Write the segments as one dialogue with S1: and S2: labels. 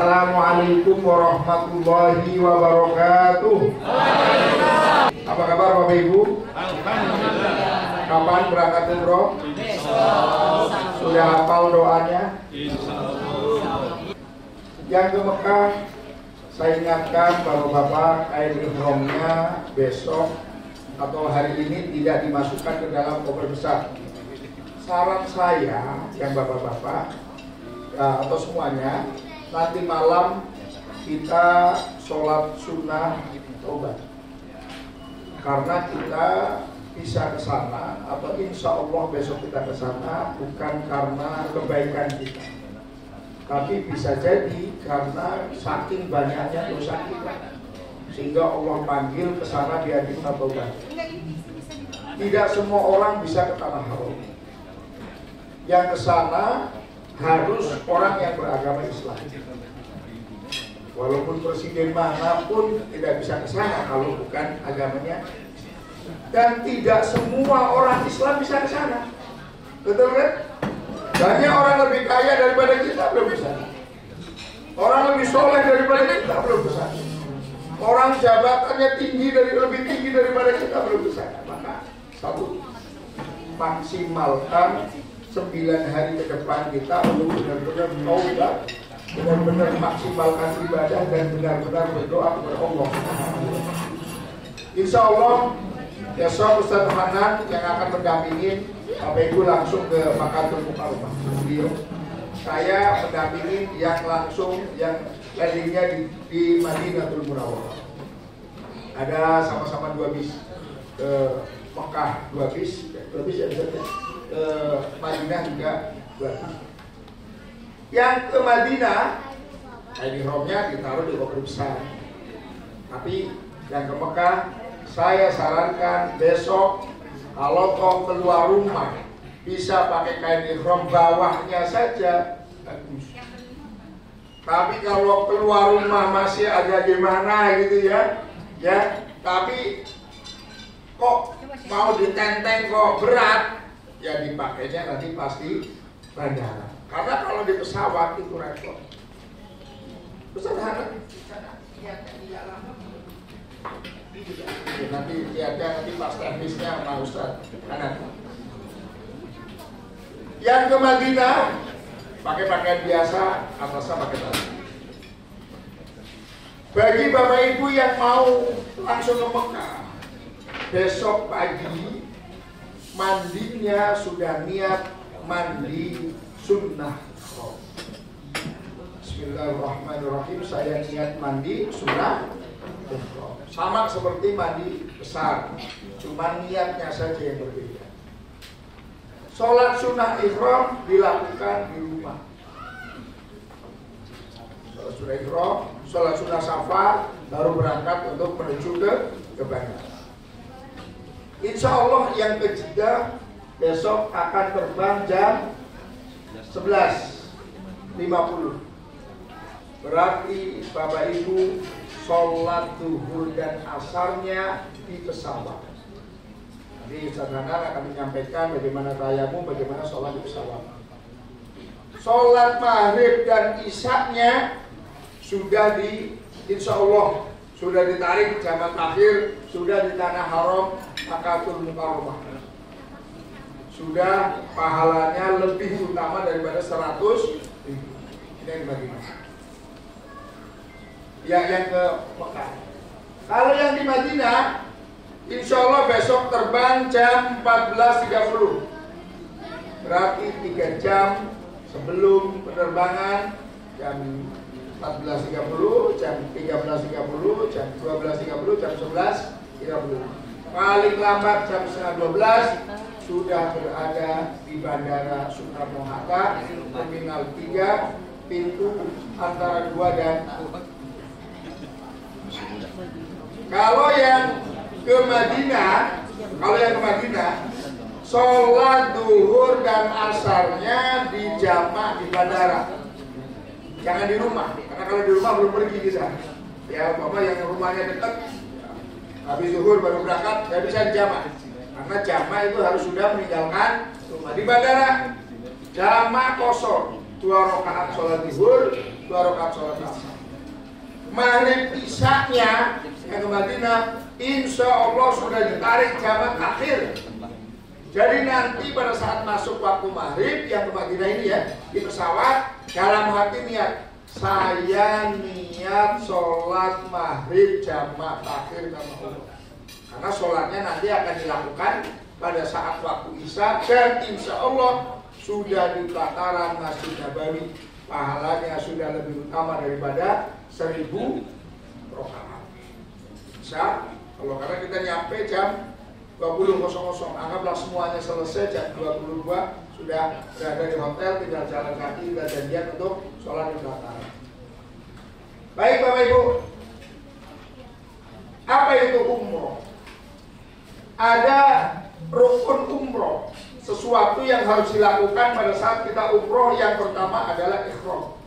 S1: Assalamualaikum warahmatullahi wabarakatuh. Apa kabar Bapak Ibu?
S2: Alhamdulillah.
S1: Kapan berangkat umroh? Sudah hafal doanya? Yang ke Mekah, saya ingatkan Bapak-bapak, kain ihramnya besok atau hari ini tidak dimasukkan ke dalam koper besar. Saran saya yang Bapak-bapak atau semuanya, nanti malam kita sholat sunnah taubat, karena kita bisa ke sana atau insya Allah besok kita ke sana bukan karena kebaikan kita, tapi bisa jadi karena saking banyaknya dosa kita sehingga Allah panggil ke sana biar kita taubat. Tidak semua orang bisa ke tanah haram. Yang ke sana harus orang yang beragama Islam. Walaupun presiden manapun tidak bisa ke sana kalau bukan agamanya. Dan tidak semua orang Islam bisa ke sana. Betul kan? Banyak orang lebih kaya daripada kita belum bisa. Orang lebih soleh daripada kita belum bisa. Orang jabatannya lebih tinggi daripada kita belum bisa. Maka satu, maksimalkan 9 hari ke depan kita untuk benar-benar taubat, benar-benar maksimalkan ibadah dan benar-benar berdoa kepada Allah. Insya Allah besok Ustaz Hanan yang akan mendampingin Bapak Ibu langsung ke Makkatul Mukarramah. Saya mendampingin yang langsung yang landingnya di Madinatul Munawwarah. Ada sama-sama 2 bis ke Mekah, 2 bis ya bisa. Madinah juga 2 bis. Yang ke Madinah, ihramnya ditaruh di koper besar. Tapi yang ke Mekah, saya sarankan besok kalau kau keluar rumah bisa pakai kain ihram bawahnya saja bagus. Tapi kalau keluar rumah masih agak gimana gitu ya, tapi kok mau ditenteng kok berat, ya dipakainya nanti pasti bandara. Karena kalau di pesawat itu repot. Ustaz Hanan nanti lihatnya nanti pas teknisnya sama Ustaz Hanan. Yang ke Madinah pakai pakaian biasa, atasnya pakai tas. Bagi Bapak Ibu yang mau langsung ke Mekah, besok pagi mandinya sudah niat mandi sunnah. Bismillahirrahmanirrahim. Saya niat mandi sunnah. Sama seperti mandi besar, cuma niatnya saja yang berbeda. Sholat sunnah ihram dilakukan di rumah. Sholat sunnah ihram, sholat sunnah safar, baru berangkat untuk menuju ke bandara. Insya Allah yang ke Jeddah besok akan terbang jam 11.50. Berarti Bapak Ibu sholat zuhur dan asarnya di pesawat. Nanti Ustaz Hanan akan menyampaikan bagaimana tayamum, bagaimana sholat di pesawat. Sholat maghrib dan isya-nya sudah insya Allah sudah ditarik jamak akhir, sudah di tanah haram Makkatul Mukarramah. Sudah pahalanya lebih utama daripada 100.000. Ini yang bagaimana? Yang ke Mekah. Kalau yang di Madinah, insya Allah besok terbang jam 14.30. Berarti 3 jam sebelum penerbangan, jam 14.30, jam 13.30, jam 12.30, jam 11.30. Paling lambat jam setengah 12 sudah berada di Bandara Soekarno-Hatta, Terminal 3, pintu antara 2 dan 4. Kalau yang ke Madinah, sholat duhur dan asarnya dijamak di bandara, jangan di rumah. Karena kalau di rumah belum pergi bisa. Ya, bapak yang rumahnya dekat, habis duhur baru berangkat, nggak bisa dijamak. Karena jamak itu harus sudah meninggalkan rumah. Di bandara, jamak kosong, 2 rakaat sholat duhur, 2 rakaat sholat asar. Maghrib isya-nya yang ke Madinah insya Allah sudah ditarik jamak akhir. Jadi nanti pada saat masuk waktu maghrib yang ke Madinah ini ya, di pesawat, dalam hati niat, saya niat sholat maghrib jamak akhir sama Allah. Karena sholatnya nanti akan dilakukan pada saat waktu isya dan insya Allah sudah di pelataran Masjid Nabawi. Pahalanya sudah lebih utama daripada 1000 rakaat. Bisa, kalau karena kita nyampe jam 20.00, anggaplah semuanya selesai jam 22 sudah berada di hotel, tinggal jalan kaki, tinggal janjian untuk sholat di pelataran. Baik Bapak Ibu, apa itu umroh? Ada rukun umroh, sesuatu yang harus dilakukan pada saat kita umroh. Yang pertama adalah ihram.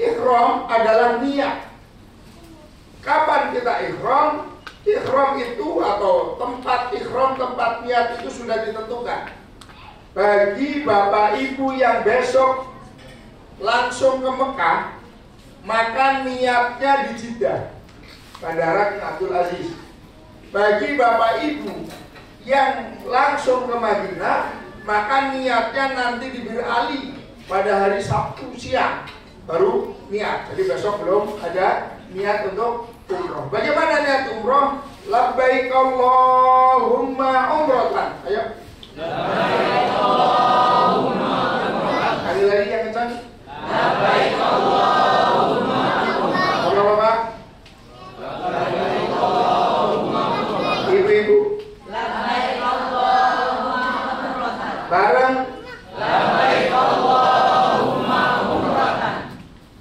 S1: Ihram adalah niat. Kapan kita ihram? Ihram itu atau tempat ihram, tempat niat itu sudah ditentukan. Bagi Bapak Ibu yang besok langsung ke Mekah, maka niatnya di Jeddah, Bandara King Abdul Aziz. Bagi Bapak Ibu yang langsung ke Madinah, maka niatnya nanti di Bir Ali pada hari Sabtu siang baru niat. Jadi besok belum ada niat untuk umroh. Bagaimana niat umroh? Labbaik Allahumma umrotan. Ayo.
S2: Labbaik Allahumma umrotan.
S1: Kali lagi yang kencang.
S2: Labbaik Allahumma umrotan.
S1: Bapak-bapak.
S2: Labbaik Allahumma umrotan.
S1: Ibu-ibu.
S2: Labbaik Allahumma umrotan.
S1: Bareng.
S2: Labbaik Allahumma umrotan.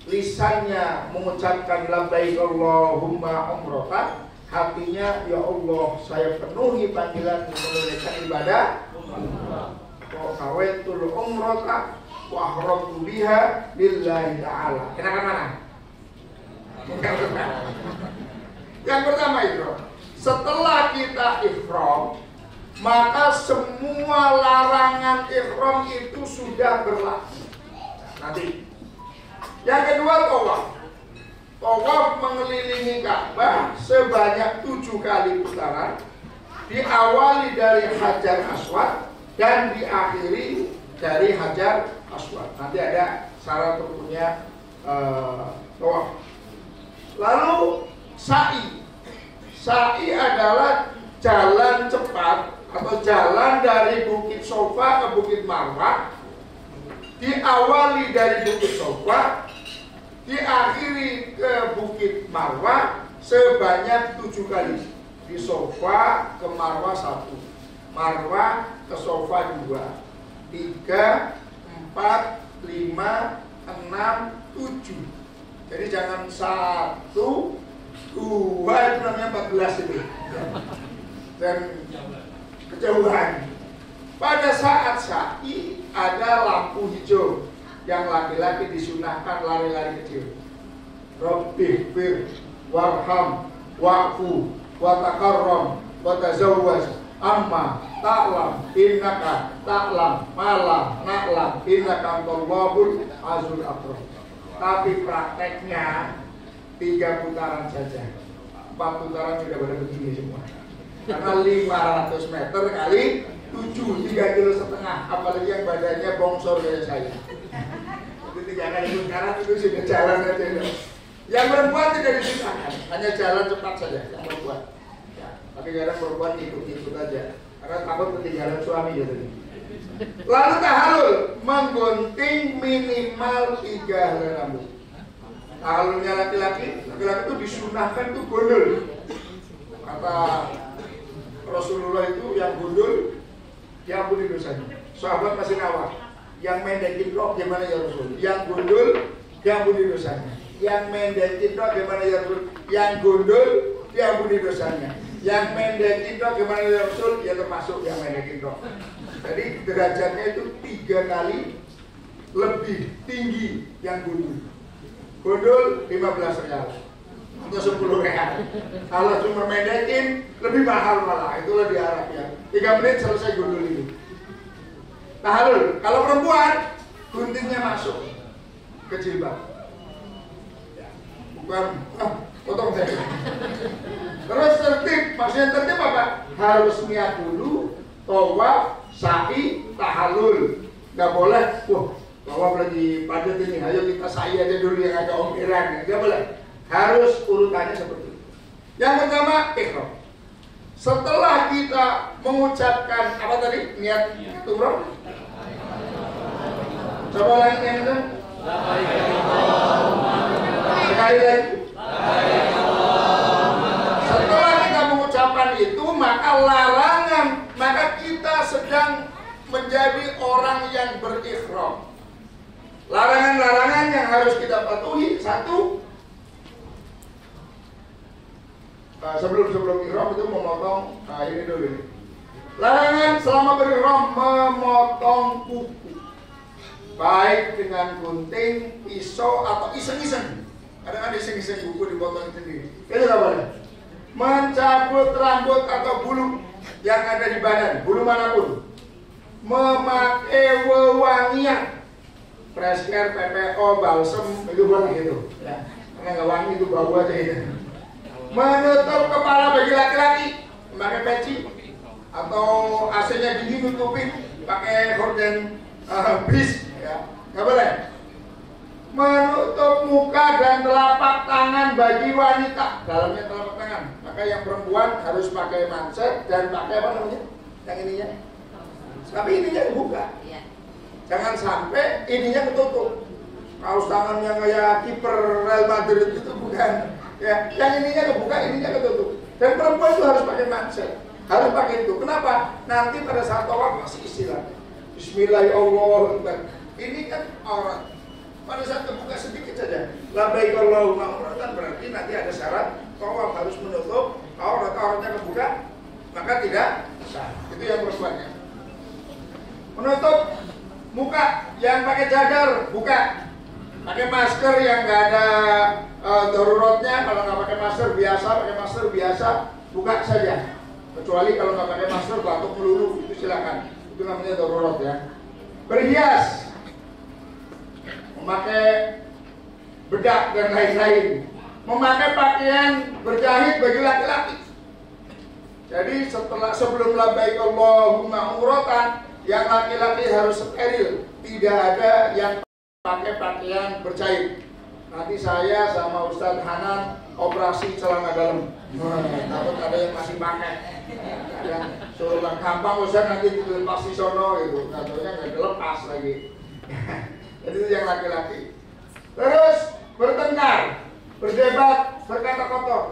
S1: Lisannya mengucapkan labbaik Allahumma umrotan, hatinya ya Allah saya penuhi panggilan menunaikan ibadah wa kawaitul umrata wa ahramtu biha lillahi ta'ala. Enakan mana? Yang pertama itu, setelah kita ihram, maka semua larangan ihram itu sudah berlaku. Nanti yang kedua, tawaf. Tawaf mengelilingi Ka'bah sebanyak 7 kali putaran, diawali dari Hajar Aswad dan diakhiri dari Hajar Aswad. Nanti ada syarat rukunnya tawaf. Lalu sa'i. Sa'i adalah jalan cepat atau jalan dari Bukit Sofa ke Bukit Marwah, diawali dari Bukit Sofa, diakhiri ke Bukit Marwah sebanyak 7 kali. Di Sofa ke Marwah 1, Marwah ke Sofa 2, 3, 4, 5, 6, 7. Jadi jangan 1, 2 itu namanya 14 itu. Dan kejauhan. Pada saat sa'i ada lampu hijau. Yang laki-laki disunahkan lari-lari kecil. Rabbih fir warham wa'fu wa takarram wa tazawwaj amma ta'lam innaka ta'lam malam na'lam innaka antallahul azul akram. Tapi prakteknya 3 putaran saja. 4 putaran sudah pada begini semua. Karena 500 meter kali 7, 3,5 kilo, apalagi yang badannya bongsor kayak saya. Itu 3 kali putaran itu sudah jalan saja. Yang perempuan tidak dipisahkan, hanya jalan cepat saja yang perempuan. Ya, tapi kadang perempuan ikut-ikut aja, karena takut ketinggalan suami ya tadi. Lalu tahalul, menggunting minimal 3 helai rambut. Tahalulnya laki-laki itu disunahkan tuh gondol. Kata Rasulullah itu yang gondol diampuni dosanya. Sahabat masih nawar, yang mendekin rok gimana ya Rasul? Yang gondol diampuni dosanya. Yang mendekin rok gimana ya Rasul? Yang gondol diampuni dosanya. Yang mendekin rok gimana ya Rasul? Ya termasuk yang mendekin rok. Jadi derajatnya itu 3 kali lebih tinggi yang gondol. Gondol 15 real atau 10 real. Kalau cuma mendekin lebih mahal malah. Itulah di Arab ya. 3 menit selesai gondol ini. Tahalul. Kalau perempuan guntingnya masuk. kejilbab. Ya, bukan potong saya. Terus tertib, maksudnya tertib apa? Harus niat dulu, tawaf, sa'i, tahallul. Nggak boleh, tawaf lagi padat ini, ayo kita sa'i aja dulu yang agak ompiran. Nggak boleh. Harus urutannya seperti itu. Yang pertama, ikhram. Setelah kita mengucapkan apa tadi? Niat umrah. Coba lagi yang itu. Sekali lagi. Setelah kita mengucapkan itu, maka larangan, maka kita sedang menjadi orang yang berikhram. Larangan-larangan yang harus kita patuhi. Satu, sebelum ihram itu memotong, ini dulu ini. Larangan selama berihram memotong kuku, baik dengan gunting, pisau atau iseng-iseng. Kadang-kadang iseng-iseng kuku dipotong sendiri. Itu nggak boleh. Mencabut rambut atau bulu yang ada di badan, bulu manapun. Memakai wewangian, fresh care, PPO, balsem, itu boleh gitu. Ya, karena nggak wangi itu bau aja itu. Menutup kepala bagi laki-laki memakai peci atau AC-nya dingin tutupin pakai gorden bis, ya nggak boleh. Menutup muka dan telapak tangan bagi wanita, dalamnya telapak tangan. Maka yang perempuan harus pakai manset dan pakai apa namanya? Yang ininya. Tapi ininya dibuka. Jangan sampai ininya ketutup. Kaos tangannya kayak kiper Real Madrid itu bukan. Ya, yang ininya kebuka, ininya ketutup. Dan perempuan itu harus pakai manset, harus pakai itu. Kenapa? Nanti pada saat tawaf masih istilah Bismillahirrahmanirrahim. Ini kan aurat. Pada saat kebuka sedikit saja, labbaik Allahumma umratan, berarti nanti ada syarat tawaf harus menutup auratnya kebuka, maka tidak sah. Itu yang perempuannya. Menutup muka, yang pakai cadar buka. Pakai masker yang nggak ada daruratnya. Kalau nggak pakai masker biasa buka saja. Kecuali kalau nggak pakai masker batuk melulu, itu silakan. Itu namanya darurat ya. Berhias, memakai bedak dan lain-lain. Memakai pakaian berjahit bagi laki-laki. Jadi sebelum labbaik Allahumma umratan, yang laki-laki harus steril, tidak ada yang pakai pakaian berjahit. Nanti saya sama Ustadz Hanan operasi celana dalam. Takut ada yang masih pakai. Yang suruh gampang Ustadz nanti dilepas di sono gitu. Katanya nggak dilepas lagi. Jadi itu yang laki-laki. Terus bertengkar, berdebat, berkata kotor,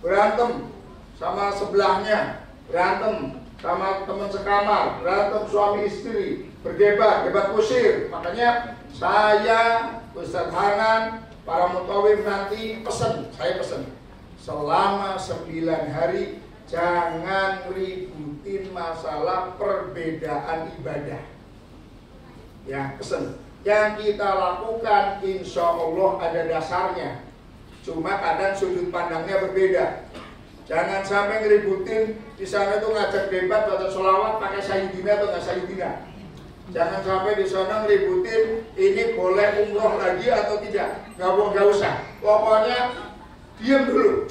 S1: berantem sama sebelahnya, berantem sama teman sekamar, berantem suami istri, berdebat, debat kusir. Makanya saya, Ustadz Hanan, para mutawif nanti saya pesen selama 9 hari jangan ributin masalah perbedaan ibadah. Ya, pesen. Yang kita lakukan insya Allah ada dasarnya. Cuma kadang sudut pandangnya berbeda. Jangan sampai ngeributin di sana tuh ngajak debat baca sholawat pakai sayyidina atau nggak sayyidina. Jangan sampai di sana ngeributin ini boleh umroh lagi atau tidak. Nggak usah. Pokoknya diam dulu.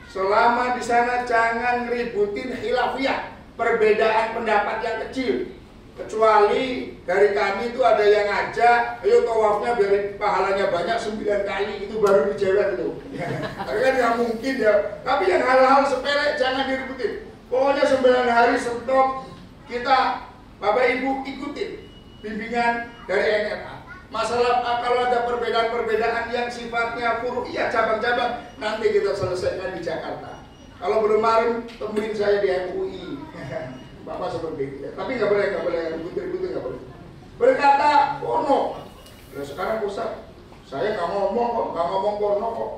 S1: Selama di sana jangan ngeributin khilafiyah, perbedaan pendapat yang kecil. Kecuali dari kami itu ada yang ngajak, ayo tawafnya biar pahalanya banyak 9 kali, itu baru dijawab itu. Tapi kan nggak mungkin ya. Tapi yang hal-hal sepele jangan diributin. Pokoknya 9 hari stop, kita Bapak Ibu ikutin bimbingan dari NMA. Masalah kalau ada perbedaan-perbedaan yang sifatnya furu'iyah, cabang-cabang, nanti kita selesaikan di Jakarta. Kalau belum malam, temuin saya di MUI. Bapak seperti itu ya. Tapi nggak boleh ribut-ribut, nggak boleh. Berkata porno. Nah, sekarang Ustaz, saya nggak ngomong porno kok.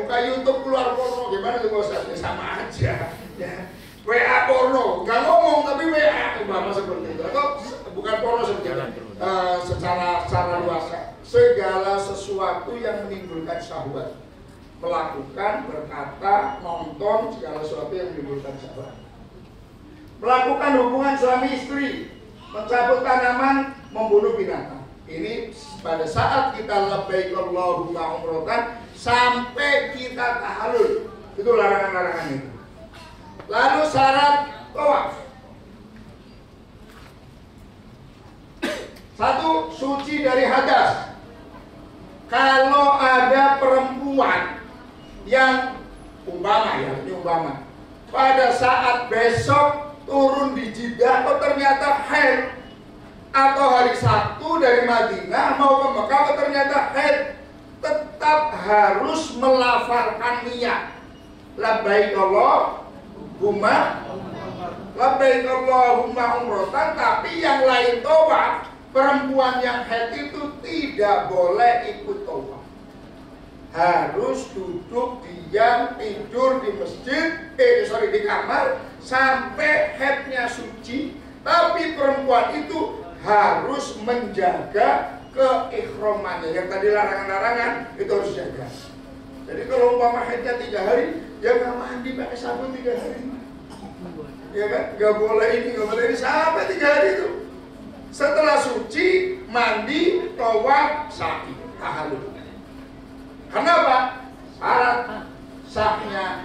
S1: Buka YouTube keluar porno, gimana tuh Ustaz? Ya, sama aja. Ya. WA porno, nggak ngomong tapi WA. Bapak seperti itu. Atau bukan porno sebenarnya. Secara luas, segala sesuatu yang menimbulkan syahwat, melakukan, berkata, nonton, segala sesuatu yang menimbulkan syahwat. Melakukan hubungan suami istri, mencabut tanaman, membunuh binatang. Ini pada saat kita labbaik Allahumma umratan sampai kita tahallul. Itu larangan-larangan itu. Lalu syarat tawaf. Satu, suci dari hadas. Kalau ada perempuan yang umpama pada saat besok turun di Jeddah kok ternyata haid, atau hari Sabtu dari Madinah mau ke Mekah kok ternyata haid, tetap harus melafalkan niat labbaik Allahumma umratan. Tapi yang lain tawaf, perempuan yang haid itu tidak boleh ikut tawaf, harus duduk diam, tidur di masjid, di kamar sampai haidnya suci. Tapi perempuan itu harus menjaga keikhramannya. Yang tadi larangan-larangan itu harus jaga. Jadi kalau umpama haidnya 3 hari, ya nggak mandi pakai sabun 3 hari, ya kan? Nggak boleh ini, nggak boleh ini sampai 3 hari itu. Setelah suci, mandi, tawaf, sa'i, tahallul. Kenapa? Syarat sahnya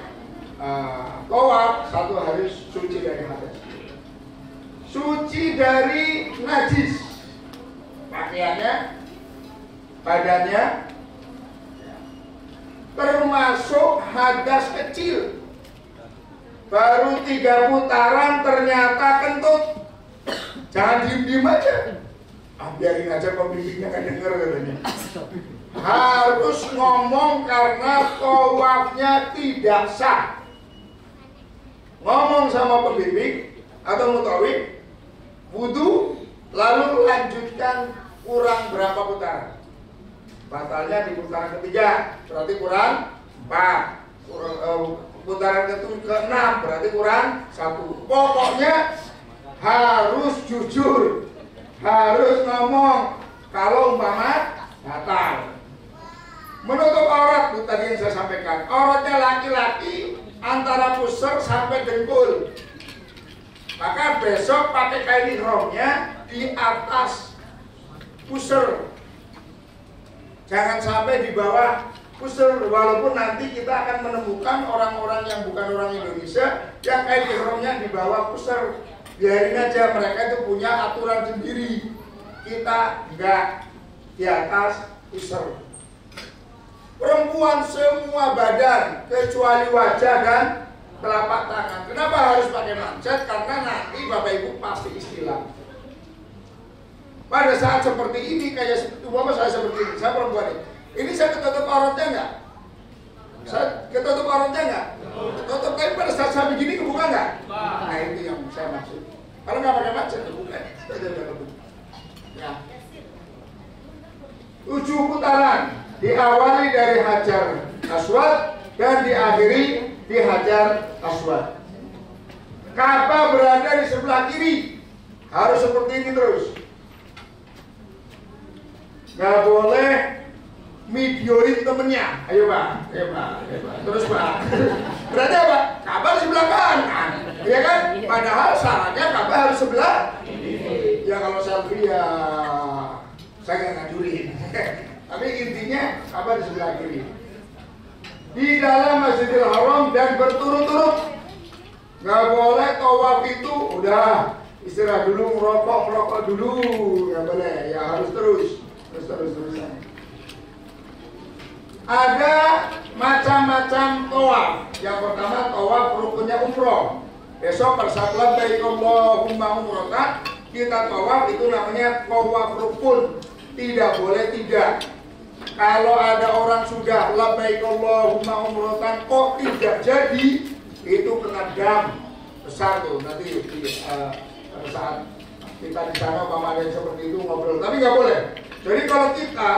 S1: tawaf, 1 harus suci dari hadas, suci dari najis, pakaiannya, badannya, termasuk hadas kecil. Baru 3 putaran ternyata kentut, jangan diem-diem aja. Biarin aja pembimbingnya kan denger katanya. Harus ngomong karena tawafnya tidak sah. Ngomong sama pembimbing atau mutawif, wudu, lalu lanjutkan kurang berapa putaran. Batalnya di putaran ketiga, berarti kurang 4. Putaran ke-6 berarti kurang 1. Pokoknya harus jujur, harus ngomong kalau umpama batal. Menutup aurat, itu tadi yang saya sampaikan. Auratnya laki-laki antara pusar sampai dengkul. Maka besok pakai kain ihramnya di atas pusar, jangan sampai di bawah pusar. Walaupun nanti kita akan menemukan orang-orang yang bukan orang Indonesia yang kain ihramnya di bawah pusar. Biarin aja, mereka itu punya aturan sendiri. Kita enggak, di atas pusar. Perempuan semua badan kecuali wajah dan telapak tangan. Kenapa harus pakai mancat? Karena nanti Bapak Ibu pasti istilah. Pada saat seperti ini, kayak umpama saya seperti ini, saya perempuan ini saya ketutup auratnya enggak? Saya ketutup auratnya enggak? Ketutup, tapi pada saat saya begini kebuka enggak? Nah itu yang saya maksud. Kalau nggak pakai mancat kebuka, ya. 7 putaran, diawali dari Hajar Aswad dan diakhiri di Hajar Aswad. Ka'bah berada di sebelah kiri, harus seperti ini terus. Nggak boleh videoin temennya. Ayo Pak, terus Pak. Berarti apa? Ka'bah di sebelah kanan, ya kan? Padahal syaratnya Ka'bah harus sebelah. Ya kalau selfie ya saya nggak ngajurin. Tapi intinya Ka'bah di sebelah kiri. Di dalam Masjidil Haram dan berturut-turut. Nggak boleh tawaf itu udah istirahat dulu, merokok dulu, nggak boleh. Ya harus terus-terusan. Ada macam-macam tawaf. Yang pertama tawaf rukunnya umroh. Besok pada saat labbaik Allahumma umratan, kita tawaf itu namanya tawaf rukun. Tidak boleh tidak. Kalau ada orang sudah labbaik Allahumma umratan kok tidak jadi, itu kena dam besar tuh. Nanti pada saat kita di sana Pak ada seperti itu ngobrol. Tapi nggak boleh. Jadi kalau kita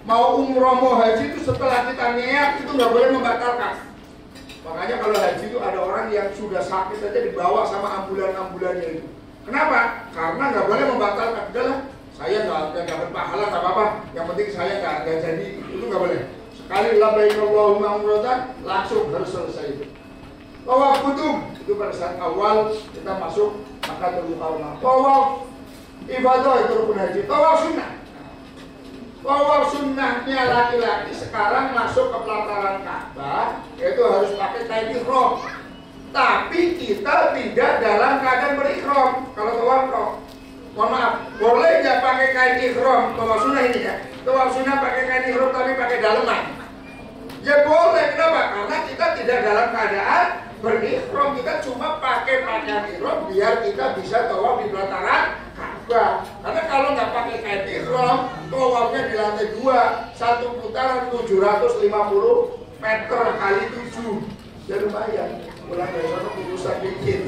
S1: mau umroh mau haji itu setelah kita niat itu nggak boleh membatalkan. Makanya kalau haji itu ada orang yang sudah sakit saja dibawa sama ambulan-ambulannya itu. Kenapa? Karena nggak boleh membatalkan. Udahlah, saya nggak dapat pahala nggak apa-apa. Yang penting saya nggak jadi, itu nggak boleh. Sekali labbaik Allahumma umratan langsung harus selesai itu. Tawaf qudum itu pada saat awal kita masuk Makkatul Mukarramah. Tawaf ibadah itu rukun haji. Tawaf sunnah. Tawaf sunnahnya laki-laki sekarang masuk ke pelataran Ka'bah itu harus pakai kain ihram. Tapi kita tidak dalam keadaan berihram kalau tawaf kok. Mohon maaf, boleh nggak pakai kain ihram tawaf sunnah ini ya? Tawaf sunnah pakai kain ihram tapi pakai daleman. Ya boleh, kenapa? Karena kita tidak dalam keadaan berihram, kita cuma pakai pakaian ihram biar kita bisa tawaf di pelataran Ka'bah. Karena kalau nggak pakai kain ihram, tawafnya di lantai 2, satu putaran 750 meter kali 7. Ya lumayan. Pulang dari sana urusan dikit.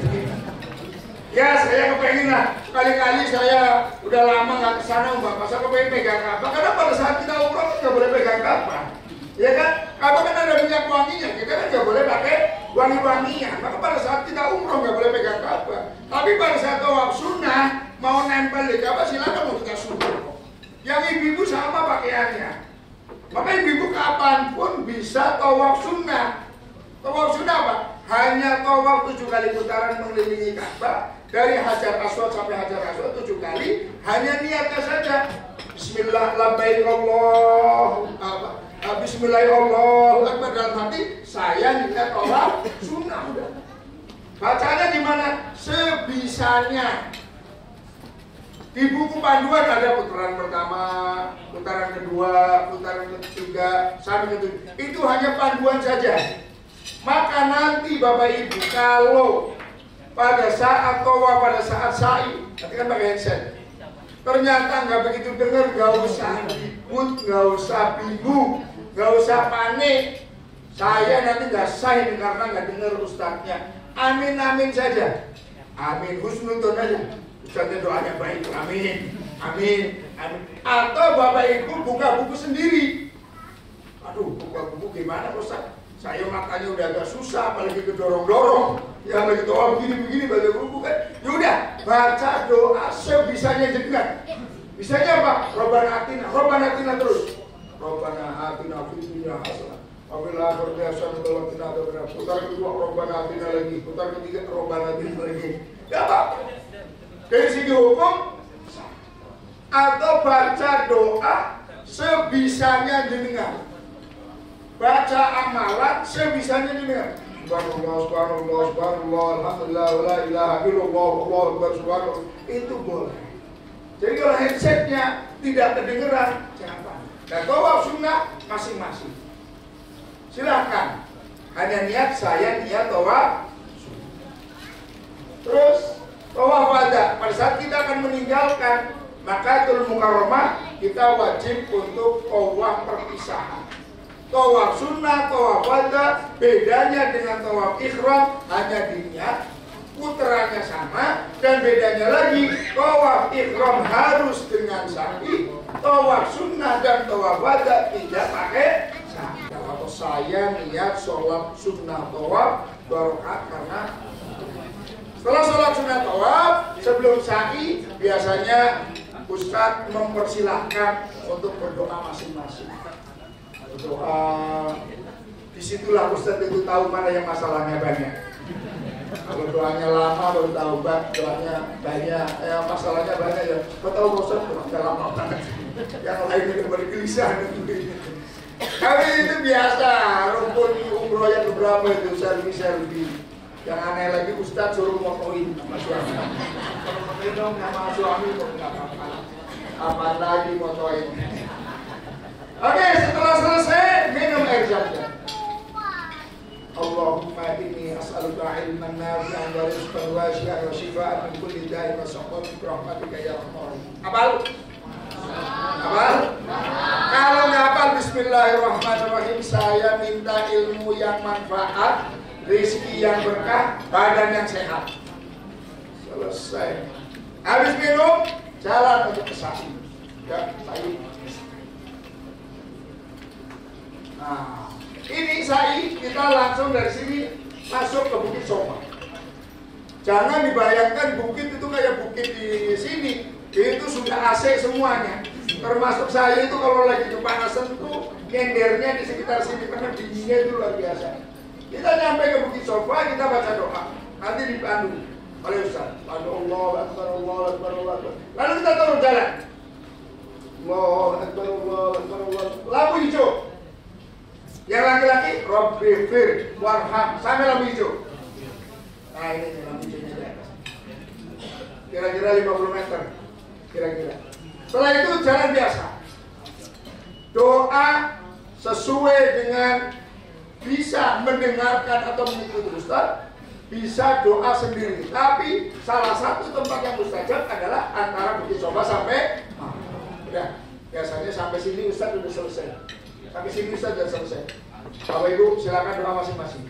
S1: Ya saya kepengen lah, kali-kali saya udah lama nggak kesana Mbak, masa kepengen pegang Ka'bah. Karena pada saat kita umroh nggak boleh pegang Ka'bah. Ya kan? Ka'bah kan ada minyak wanginya, kita kan nggak boleh pakai wangi-wanginya. Maka pada saat kita umroh nggak boleh pegang Ka'bah. Tapi pada saat tawaf sunnah mau nempel di Ka'bah silakan, mau kita suruh. Yang ibu-ibu sama pakaiannya. Maka ibu-ibu kapanpun bisa tawaf sunnah. Tawaf sunnah apa? Hanya tawaf 7 kali putaran mengelilingi Ka'bah dari Hajar Aswad sampai Hajar Aswad 7 kali. Hanya niatnya saja. Bismillah, labbaik Allah. Bismillahirrahmanirrahim. Akbar dalam hati saya niat tawaf sunnah udah. Bacanya gimana? Sebisanya. Di buku panduan ada putaran pertama, putaran kedua, putaran ketiga, sampai ketujuh. Itu hanya panduan saja. Maka nanti Bapak Ibu kalau pada saat tawaf, pada saat sa'i, nanti kan pakai headset. Ternyata nggak begitu dengar, nggak usah ribut, nggak usah bingung, nggak usah panik. Saya nanti nggak sah ini karena nggak dengar ustadznya. Amin amin saja. Amin husnudon aja. Ustadznya doanya baik. Amin. Amin. Amin. Atau Bapak Ibu buka buku sendiri. Aduh, buka buku gimana Ustadz? Saya makanya udah agak susah, apalagi kedorong-dorong. Ya lagi doa begini-begini baca buku kan. Yaudah, baca doa sebisanya jenengan. Bisanya apa? Robbana atina terus. Robbana atina fid dunya hasanah wa fil akhirati hasanah wa qina adzabannar. Putar kedua Robbana atina lagi, putar ketiga Robbana atina lagi. Ya Pak. Dari segi hukum atau baca doa sebisanya jenengan. Baca amalan sebisanya jenengan. Subhanallah, subhanallah, subhanallah, alhamdulillah, la ilaha illallah, Allahu akbar, subhanallah. Itu boleh. Jadi kalau headsetnya tidak kedengeran, jangan. Dan tawaf sunnah masing-masing. Silakan. Hanya niat saya niat tawaf sunnah. Terus tawaf wada. Pada saat kita akan meninggalkan Makkatul Mukarramah, kita wajib untuk tawaf perpisahan. Tawaf sunnah, tawaf wada, bedanya dengan tawaf ikhram hanya di niat, putarannya sama, dan bedanya lagi tawaf ikhram harus dengan sa'i, tawaf sunnah dan tawaf wada tidak pakai sa'i. Kalau saya niat sholat sunnah tawaf barokat karena setelah sholat sunnah tawaf sebelum sa'i biasanya Ustadz mempersilahkan untuk berdoa masing-masing. Doa, disitulah Ustadz itu tahu mana yang masalahnya banyak. Kalau doanya lama baru tahu doanya banyak, masalahnya banyak ya. Kau tahu Ustadz doanya lama banget. Yang lain itu bergelisah. Kami itu biasa, rumpun umroh yang beberapa itu selfie. Yang aneh lagi Ustadz suruh motoin sama suami. Kalau motoin dong sama suami kok nggak apa-apa. Apaan lagi motoin? Oke, setelah selesai minum air zam-zam. Allahumma inni as'aluka ilman nafi'an wa rizqan wasi'an wa shifaa'an min kulli da'in wa saqam bi rahmatika ya rahman. Hafal? Hafal? Kalau nggak hafal bismillahirrahmanirrahim, saya minta ilmu yang manfaat, rezeki yang berkah, badan yang sehat. Selesai. Habis minum, jalan untuk ke sa'i. Ya, sa'i. Nah, ini sa'i kita langsung dari sini masuk ke Bukit Sofa. Jangan dibayangkan bukit itu kayak bukit di sini. Itu sudah AC semuanya. Termasuk saya itu kalau lagi kepanasan tuh nyendernya di sekitar sini karena dinginnya itu luar biasa. Kita nyampe ke Bukit Sofa, kita baca doa. Nanti dipandu oleh Ustaz. Allah Akbar, Allah Akbar, Allah Akbar. Lalu kita turun jalan. Allahu Akbar, Allahu Akbar, Allahu Akbar. Lampu hijau. Yang laki-laki Rabbi fir warham sampai lampu hijau. Nah ini lampu hijaunya di atas. Kira-kira 50 meter. Kira-kira. Setelah itu jalan biasa. Doa sesuai dengan bisa mendengarkan atau mengikuti Ustaz, bisa doa sendiri. Tapi salah satu tempat yang mustajab adalah antara Bukit Coba sampai udah. Biasanya sampai sini Ustaz sudah selesai. Sampai sini Ustaz sudah selesai. Bapak Ibu silakan doa masing-masing.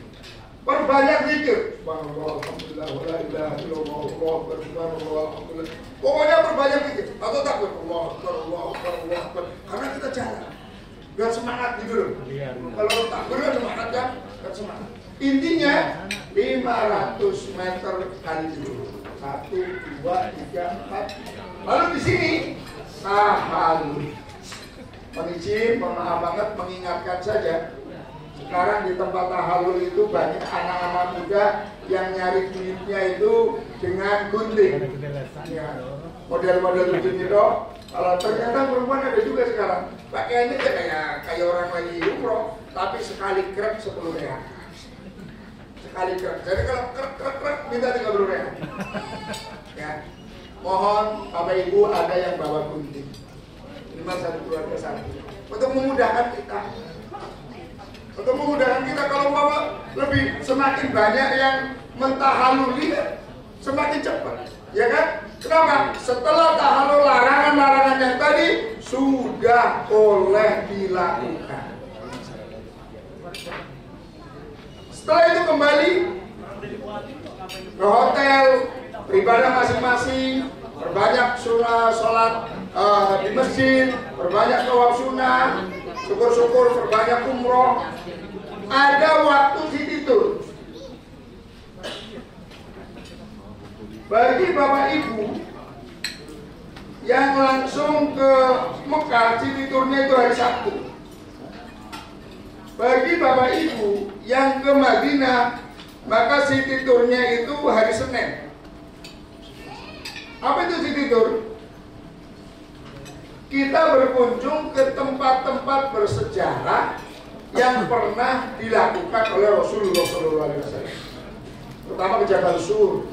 S1: Perbanyak zikir. Subhanallah, alhamdulillah, wala ilaha illallah, Allahu akbar, subhanallah, alhamdulillah. Pokoknya perbanyak zikir. Atau takbir, Allahu akbar, Allahu akbar, Allahu akbar. Karena kita jalan. Biar semangat gitu loh. Kalau takbir kan semangat kan? Biar semangat. Intinya 500 meter kali dulu. 1, 2, 3, 4. Lalu di sini tahalul. Izin, mohon maaf banget mengingatkan saja. Sekarang di tempat tahalul itu banyak anak-anak muda yang nyari duitnya itu dengan gunting. Ya, model-model begini dong. Kalau ternyata perempuan ada juga sekarang. Pakaiannya kayak orang lagi umroh, tapi sekali krek 10 real. Sekali krek. Jadi kalau krek minta 30 real. Ya. Mohon Bapak Ibu ada yang bawa gunting. Ini satu keluarga satu. Untuk memudahkan kita. Untuk memudahkan kita kalau bawa lebih semakin banyak yang mentahaluli semakin cepat. Ya kan? Kenapa? Setelah tahalul larangan-larangan yang tadi sudah boleh dilakukan. Setelah itu kembali ke hotel, beribadah masing-masing, perbanyak sholat di masjid, perbanyak tawaf sunnah, syukur-syukur, perbanyak umroh. Ada waktu tidur. Bagi Bapak Ibu yang langsung ke Mekah, tidurnya itu hari Sabtu. Bagi Bapak Ibu yang ke Madinah, maka tidurnya itu hari Senin. Apa itu tidur? Kita berkunjung ke tempat-tempat bersejarah yang pernah dilakukan oleh Rasulullah SAW. Pertama ke Jabal Sur.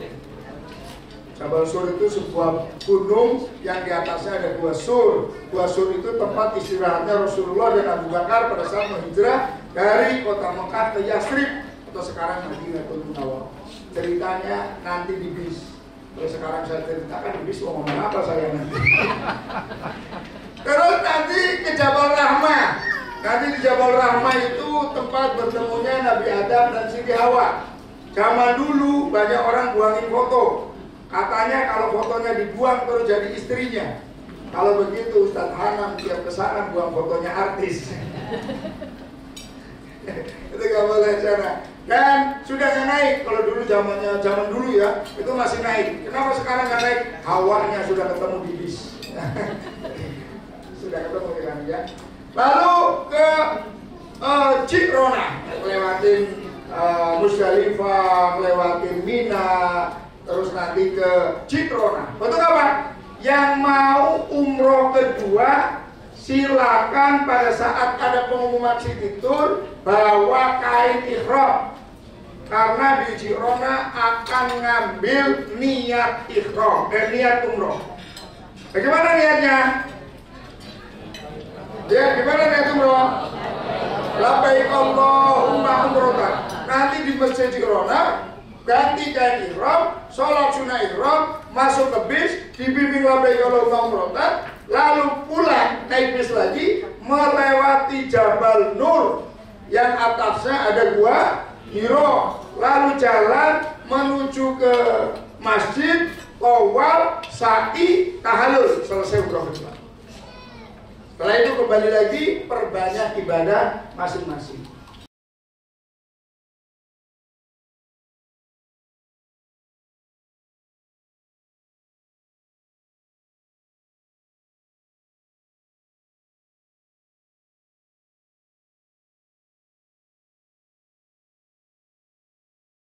S1: Jabal Sur itu sebuah gunung yang di atasnya ada Gua Sur. Gua Sur itu tempat istirahatnya Rasulullah dan Abu Bakar pada saat menghijrah dari kota Mekah ke Yasrib atau sekarang Madinatul Munawwarah. Ceritanya nanti di bis. Kalau sekarang saya ceritakan di bis mau ngomong apa saya nanti. Terus nanti ke Jabal Rahmah. Nanti di Jabal Rahmah itu tempat bertemunya Nabi Adam dan Siti Hawa. Zaman dulu banyak orang buangin foto. Katanya kalau fotonya dibuang terus jadi istrinya. Kalau begitu Ustadz Hanam tiap kesana buang fotonya artis. Itu gak boleh sana. Dan sudah nggak naik. Kalau dulu zaman dulu ya itu masih naik. Kenapa sekarang nggak naik? Hawanya sudah ketemu di bis. Sudah ketemu kan ya. Lalu ke Jikrona, lewatin Musdalifah, lewatin Mina. Terus nanti ke Jikrona. Betul apa? Yang mau umroh kedua silakan pada saat ada pengumuman Sititur bawa kain ihram. Karena di Jikrona akan ngambil niat ihram dan niat umroh. Bagaimana niatnya? Ya, gimana niat umroh? Labbaik Allahumma umrotan. Nanti di Masjid Jikrona ganti kain ihram, sholat sunnah ihram, masuk ke bis, dibimbing labbaik Allahumma umrotan, lalu pulang naik bis lagi melewati Jabal Nur yang atasnya ada Gua Hiro, lalu jalan menuju ke masjid, tawaf, sa'i, tahalul, selesai umroh kedua. Setelah itu kembali lagi perbanyak ibadah masing-masing.